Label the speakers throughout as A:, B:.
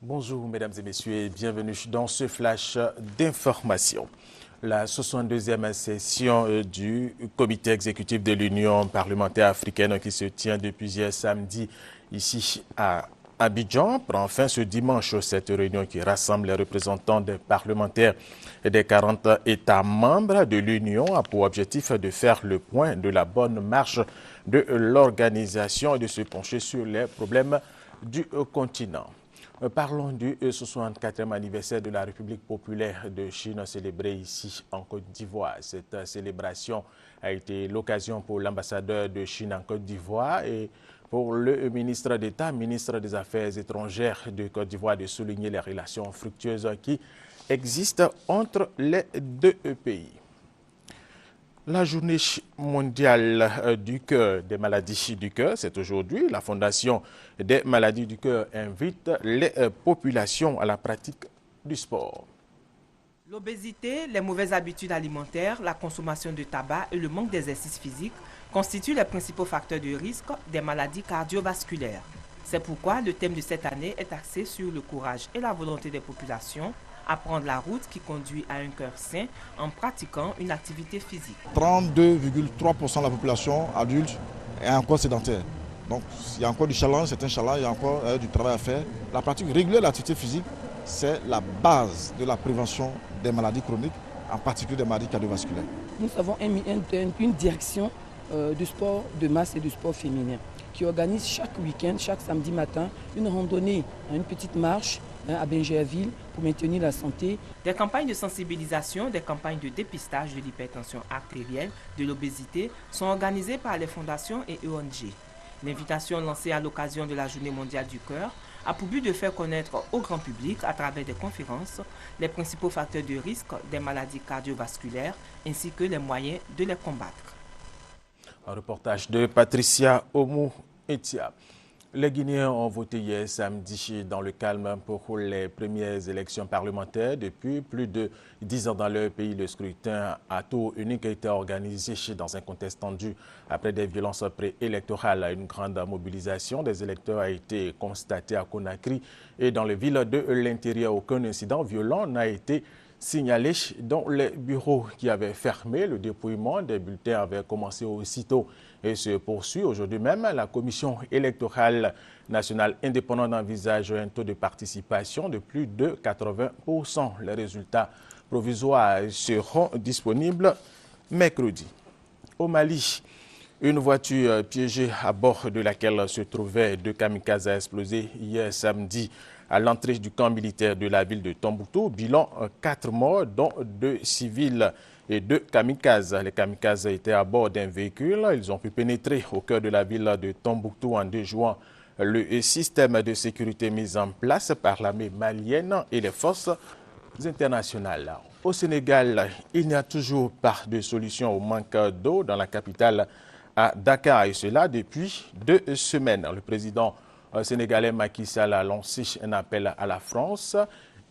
A: Bonjour mesdames et messieurs et bienvenue dans ce flash d'information. La 62e session du comité exécutif de l'Union parlementaire africaine qui se tient depuis hier samedi ici à Abidjan prend fin ce dimanche. Cette réunion qui rassemble les représentants des parlementaires et des 40 États membres de l'Union a pour objectif de faire le point de la bonne marche de l'organisation et de se pencher sur les problèmes du continent. Parlons du 64e anniversaire de la République populaire de Chine célébré ici en Côte d'Ivoire. Cette célébration a été l'occasion pour l'ambassadeur de Chine en Côte d'Ivoire et pour le ministre d'État, ministre des Affaires étrangères de Côte d'Ivoire de souligner les relations fructueuses qui existent entre les deux pays. La journée mondiale du cœur, des maladies du cœur, c'est aujourd'hui. La Fondation des maladies du cœur invite les populations à la pratique du sport.
B: L'obésité, les mauvaises habitudes alimentaires, la consommation de tabac et le manque d'exercice physique constituent les principaux facteurs de risque des maladies cardiovasculaires. C'est pourquoi le thème de cette année est axé sur le courage et la volonté des populations à prendre la route qui conduit à un cœur sain en pratiquant une activité physique.
C: 32,3% de la population adulte est encore sédentaire. Donc il y a encore du challenge, c'est un challenge, il y a encore du travail à faire. La pratique régulière de l'activité physique, c'est la base de la prévention des maladies chroniques, en particulier des maladies cardiovasculaires.
D: Nous avons une direction du sport de masse et du sport féminin qui organise chaque week-end, chaque samedi matin, une randonnée, une petite marche à Benjerville pour maintenir la santé.
B: Des campagnes de sensibilisation, des campagnes de dépistage de l'hypertension artérielle, de l'obésité sont organisées par les fondations et ONG. L'invitation lancée à l'occasion de la Journée mondiale du cœur a pour but de faire connaître au grand public, à travers des conférences, les principaux facteurs de risque des maladies cardiovasculaires ainsi que les moyens de les combattre.
A: Un reportage de Patricia Oumou-Etia. Les Guinéens ont voté hier samedi dans le calme pour les premières élections parlementaires. Depuis plus de 10 ans dans leur pays, le scrutin à tour unique a été organisé dans un contexte tendu. Après des violences préélectorales, une grande mobilisation des électeurs a été constatée à Conakry et dans les villes de l'intérieur. Aucun incident violent n'a été signalé dans les bureaux qui avaient fermé. Le dépouillement des bulletins avait commencé aussitôt et se poursuit aujourd'hui même. La Commission électorale nationale indépendante envisage un taux de participation de plus de 80%. Les résultats provisoires seront disponibles mercredi. Au Mali, une voiture piégée à bord de laquelle se trouvaient deux kamikazes a explosé hier samedi à l'entrée du camp militaire de la ville de Tombouctou. Bilan 4 morts, dont 2 civils et 2 kamikazes. Les kamikazes étaient à bord d'un véhicule. Ils ont pu pénétrer au cœur de la ville de Tombouctou en déjouant le système de sécurité mis en place par l'armée malienne et les forces internationales. Au Sénégal, il n'y a toujours pas de solution au manque d'eau dans la capitale à Dakar, et cela depuis 2 semaines. Le président sénégalais Macky Sall a lancé un appel à la France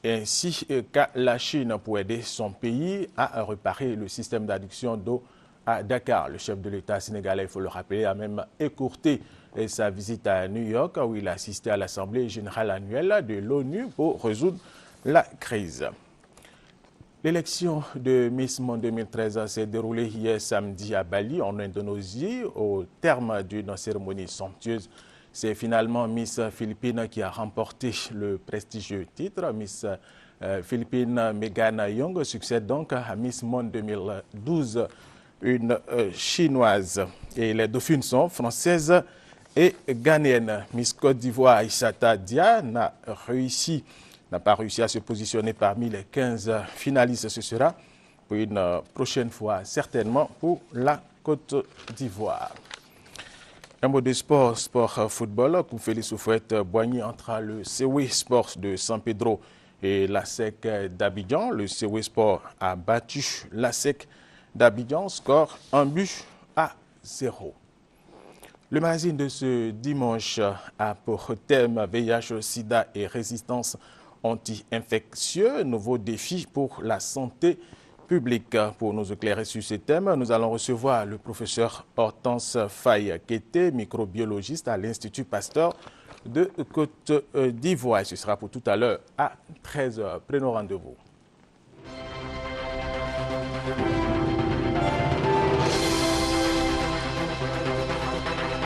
A: ainsi qu'à la Chine pour aider son pays à réparer le système d'adduction d'eau à Dakar. Le chef de l'État sénégalais, il faut le rappeler, a même écourté sa visite à New York où il a assisté à l'Assemblée générale annuelle de l'ONU pour résoudre la crise. L'élection de Miss Monde 2013 s'est déroulée hier samedi à Bali, en Indonésie, au terme d'une cérémonie somptueuse. C'est finalement Miss Philippines qui a remporté le prestigieux titre. Miss Philippines Megan Young succède donc à Miss Monde 2012, une chinoise. Et les dauphines sont françaises et ghanéennes. Miss Côte d'Ivoire Aïssata Dia n'a pas réussi à se positionner parmi les 15 finalistes. Ce sera pour une prochaine fois, certainement, pour la Côte d'Ivoire. Un mot de sport football. Coup Félix Houphouët-Boigny entre le CW Sport de San Pedro et l'ASEC d'Abidjan. Le CW Sport a battu l'ASEC d'Abidjan, score 1-0. Le magazine de ce dimanche a pour thème VIH, SIDA et résistance anti-infectieux, nouveaux défis pour la santé publique. Pour nous éclairer sur ce thème, nous allons recevoir le professeur Hortense Faye-Kété, microbiologiste à l'Institut Pasteur de Côte d'Ivoire. Ce sera pour tout à l'heure à 13h. Prenons rendez-vous.